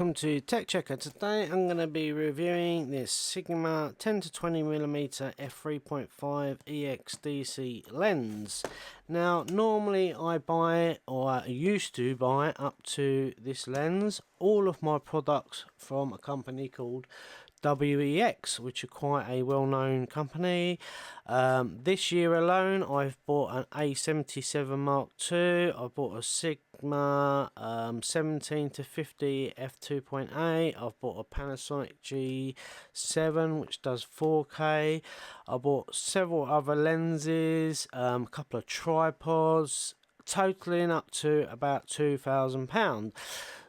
welcome to TechChecker. Today I'm going to be reviewing this Sigma 10 to 20mm f3.5 EXDC lens. Now normally I buy, or I used to buy, up to this lens all of my products from a company called WEX, which are quite a well-known company. This year alone I've bought an A77 Mark II, I bought a Sigma 17 to 50 f2.8, I've bought a Panasonic G7 which does 4K, I bought several other lenses, a couple of tripods, totaling up to about £2,000.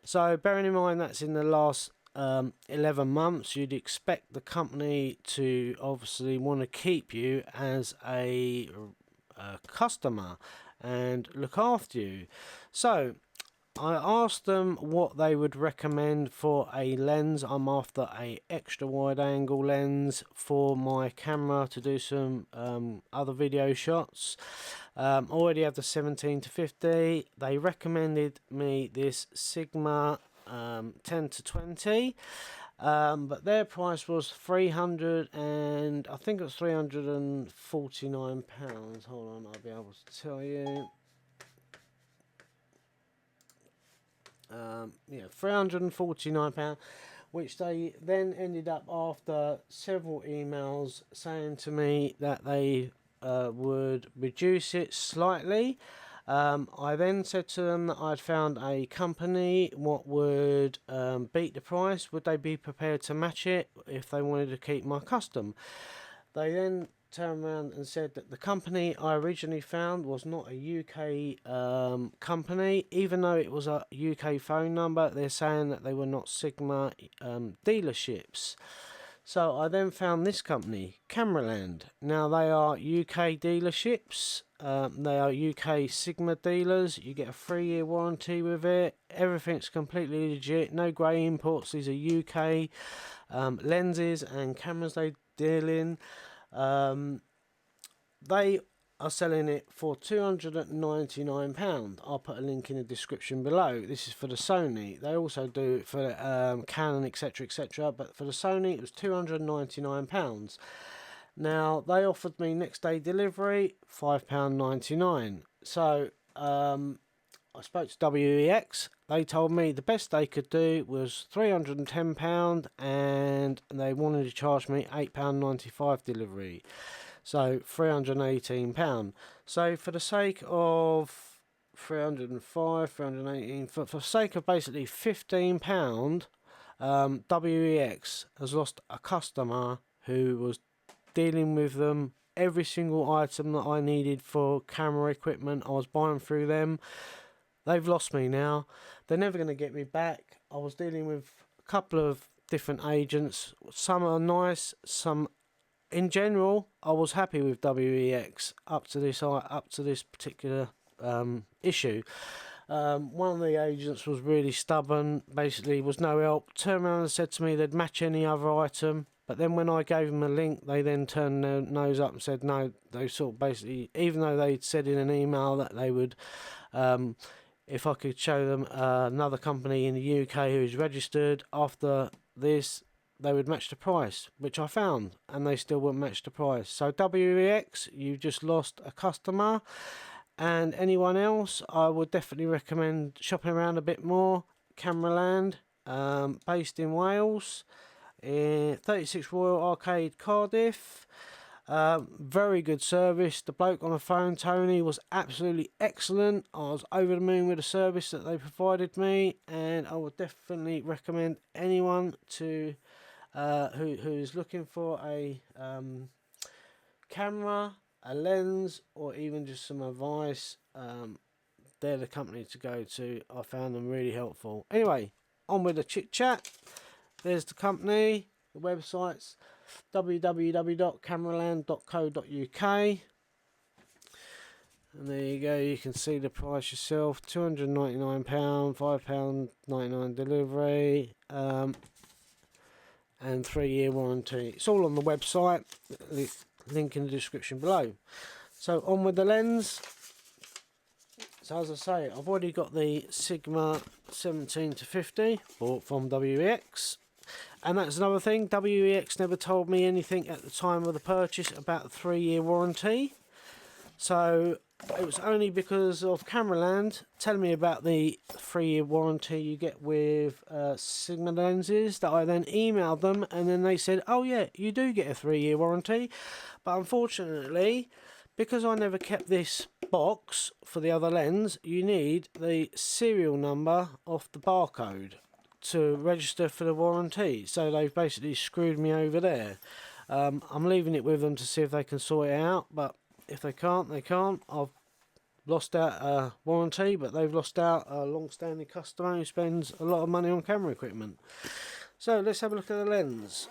So bearing in mind that's in the last 11 months, you'd expect the company to obviously want to keep you as a customer and look after you. So I asked them what they would recommend for a lens. I'm after a extra wide angle lens for my camera to do some other video shots. Already have the 17 to 50. They recommended me this Sigma 10 to 20, but their price was 300 and I think it was £349. Hold on, I'll be able to tell you. Yeah, £349, which they then ended up, after several emails, saying to me that they would reduce it slightly. I then said to them that I'd found a company what would beat the price. Would they be prepared to match it if they wanted to keep my custom? They then turned around and said that the company I originally found was not a UK company. Even though it was a UK phone number, they're saying that they were not Sigma dealerships. So I then found this company, Cameraland. Now they are UK dealerships. They are UK Sigma dealers. You get a 3-year warranty with it. Everything's completely legit. No grey imports. These are UK lenses and cameras they deal in. They are selling it for £299. I'll put a link in the description below. This is for the Sony. They also do it for Canon, etc, etc, but for the Sony it was £299. Now they offered me next day delivery, £5.99. So I spoke to WEX. They told me the best they could do was £310, and they wanted to charge me £8.95 delivery. So £318. So for the sake of 305, 318, for the sake of basically £15, WEX has lost a customer who was dealing with them. Every single item that I needed for camera equipment, I was buying through them. They've lost me now. They're never going to get me back. I was dealing with a couple of different agents. Some are nice, some. In general, I was happy with WEX up to this particular issue. One of the agents was really stubborn. Basically, was no help. Turned around and said to me they'd match any other item. But then when I gave them a link, they then turned their nose up and said no. They sort of basically, even though they'd said in an email that they would, if I could show them another company in the UK who's registered, after this, they would match the price, which I found, and they still wouldn't match the price. So WEX, you just lost a customer. And anyone else, I would definitely recommend shopping around a bit more. Cameraland, based in Wales, in 36 Royal Arcade, Cardiff. Very good service. The bloke on the phone, Tony, was absolutely excellent. I was over the moon with the service that they provided me, and I would definitely recommend anyone to who's looking for a camera, a lens, or even just some advice. They're the company to go to. I found them really helpful. Anyway, on with the chit chat. There's the company, the websites, www.cameraland.co.uk, and there you go. You can see the price yourself. £299, £5.99 delivery, and 3-year warranty. It's all on the website, link in the description below. So on with the lens. So as I say, I've already got the Sigma 17 to 50 bought from WEX. And that's another thing, WEX never told me anything at the time of the purchase about the 3-year warranty. So it was only because of Cameraland telling me about the 3-year warranty you get with Sigma lenses that I then emailed them, and then they said, oh yeah, you do get a 3-year warranty. But unfortunately, because I never kept this box for the other lens, you need the serial number off the barcode to register for the warranty. So they've basically screwed me over there. I'm leaving it with them to see if they can sort it out, but if they can't, they can't. I've lost out a warranty, but they've lost out a long-standing customer who spends a lot of money on camera equipment. So let's have a look at the lens.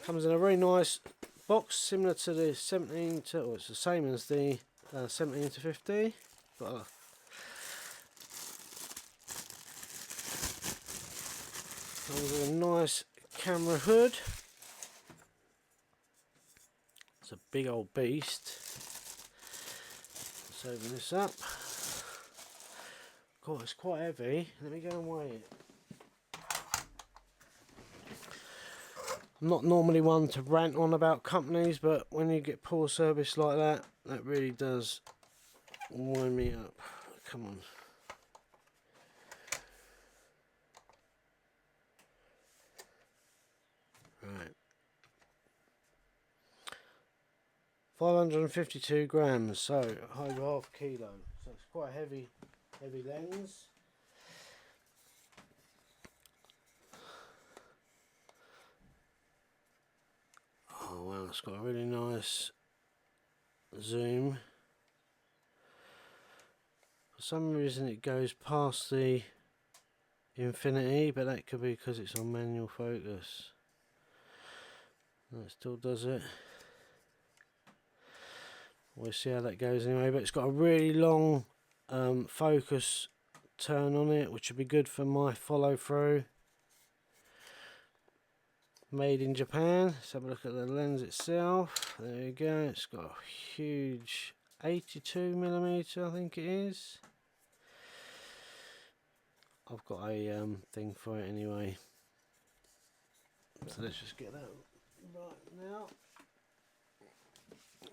Comes in a very nice box, similar to the 17 to, or it's the same as the 17 to 50. Got a comes with a nice camera hood. It's a big old beast. Let's open this up. God, it's quite heavy. Let me go and weigh it. I'm not normally one to rant on about companies, but when you get poor service like that, that really does wind me up. Come on. Right. 552 grams, so over half a kilo. So it's quite a heavy lens. Oh wow, it's got a really nice zoom. For some reason it goes past the infinity, but that could be because it's on manual focus. That still does it. We'll see how that goes anyway, but it's got a really long focus turn on it, which would be good for my follow through. Made in Japan. Let's have a look at the lens itself. There we go. It's got a huge 82mm, I think it is. I've got a thing for it anyway. So let's just get that right now.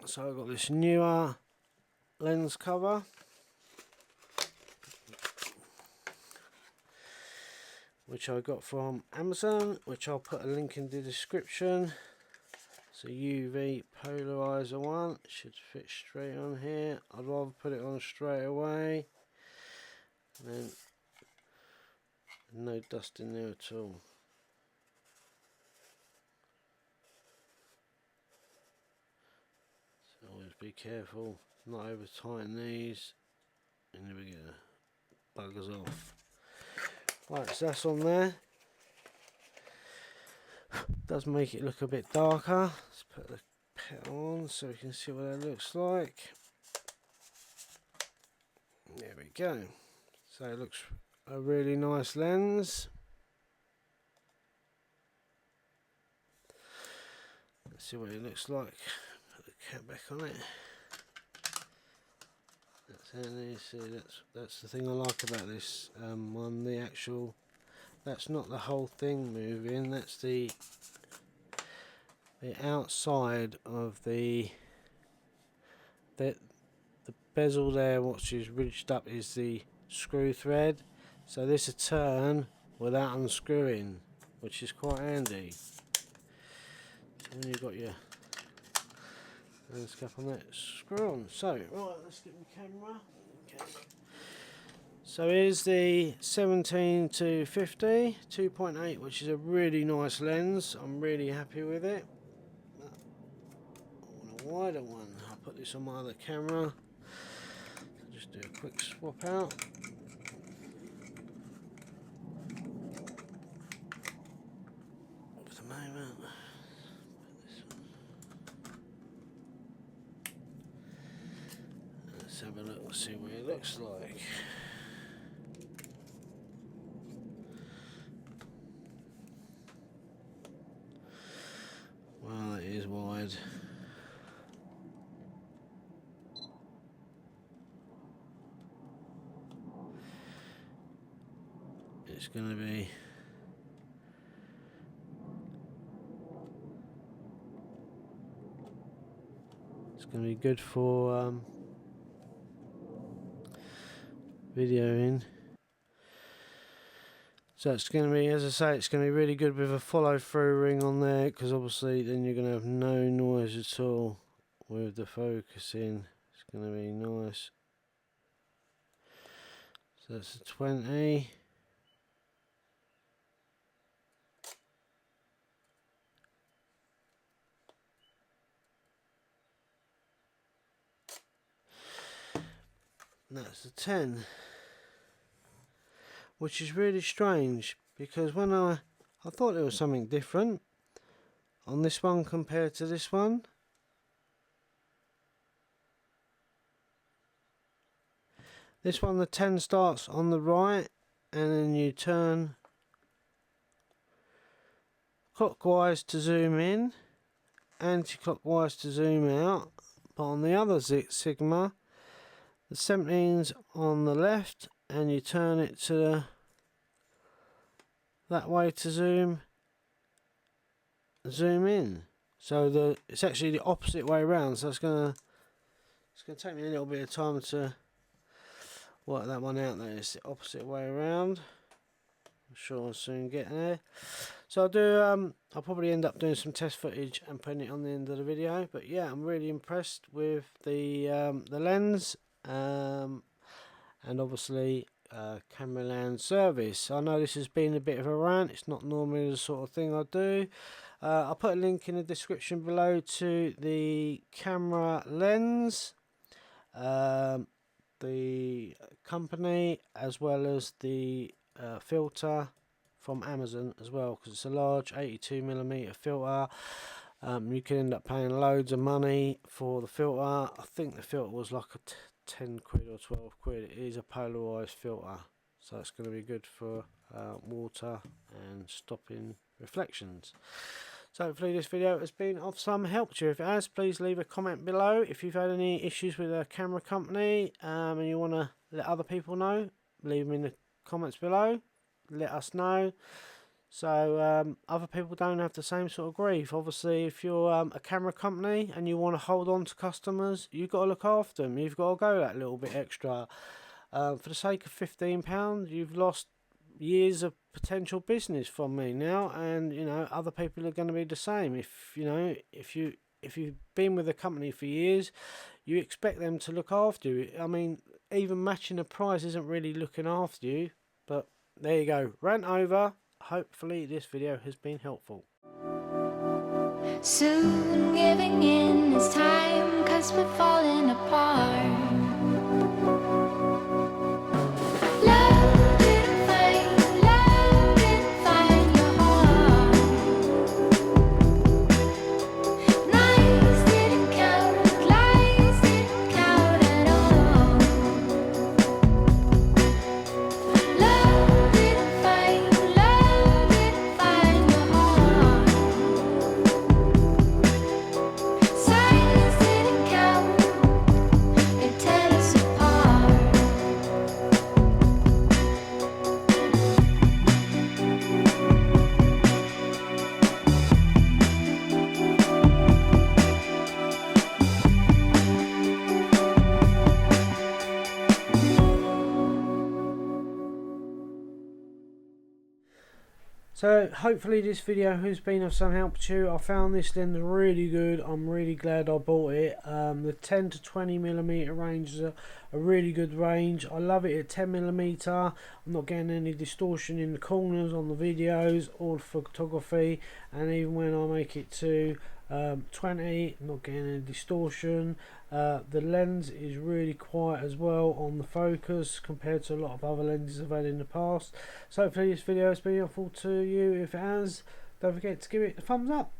So I've got this newer lens cover. Which I got from Amazon, which I'll put a link in the description. It's a UV polarizer one. It should fit straight on here. I'd rather put it on straight away. And then no dust in there at all. So always be careful, not over tighten these. And there we go. Buggers off. Right, so that's on there. Does make it look a bit darker. Let's put the pet on so we can see what that looks like. There we go. So it looks a really nice lens. Let's see what it looks like. Put the cap back on it. That's the thing I like about this one. The actual, that's not the whole thing moving. That's the outside of the bezel there, which is ridged up, is the screw thread. So this will turn without unscrewing, which is quite handy. So when you've got your lens cap on that, screw on. So right, let's get the camera. Okay. So here's the 17 to 50 2.8, which is a really nice lens. I'm really happy with it. I want a wider one. I'll put this on my other camera. Just do a quick swap out. For the moment. Let's have a look and see what it looks like. Well, it is wide. it's going to be good for videoing. So it's going to be, as I say, it's going to be really good with a follow through ring on there, because obviously then you're going to have no noise at all with the focusing. It's going to be nice. So that's a 20. And that's a 10. Which is really strange, because when I thought there was something different on this one compared to this one. This one, the 10 starts on the right, and then you turn clockwise to zoom in, anti-clockwise to zoom out. But on the other Sigma, the 17's on the left, and you turn it to that way to zoom in. So it's actually the opposite way around. So it's gonna take me a little bit of time to work that one out. There, it's the opposite way around. I'm sure I'll soon get there. So I'll probably end up doing some test footage and putting it on the end of the video. But yeah, I'm really impressed with the lens, and obviously camera lens service. I know this has been a bit of a rant. It's not normally the sort of thing I do. I'll put a link in the description below to the camera lens, the company, as well as the filter from Amazon as well, because it's a large 82mm filter. You can end up paying loads of money for the filter. I think the filter was like a 10 quid or 12 quid. It is a polarized filter, so it's going to be good for water and stopping reflections. So hopefully this video has been of some help to you. If it has, please leave a comment below. If you've had any issues with a camera company and you want to let other people know, leave them in the comments below. Let us know, so other people don't have the same sort of grief. Obviously, if you're a camera company and you want to hold on to customers, you've got to look after them. You've got to go that little bit extra. For the sake of £15, you've lost years of potential business from me now, and you know other people are going to be the same. If you've been with a company for years, you expect them to look after you. I mean, even matching the price isn't really looking after you. But there you go, rant over. Hopefully this video has been helpful. Soon giving in is time, 'cause we're falling apart. So hopefully this video has been of some help to you. I found this lens really good. I'm really glad I bought it. The 10 to 20mm range is a really good range. I love it at 10mm. I'm not getting any distortion in the corners on the videos or the photography, and even when I make it to 20, I'm not getting any distortion. The lens is really quiet as well on the focus compared to a lot of other lenses I've had in the past. So hopefully this video has been helpful to you. If it has, don't forget to give it a thumbs up.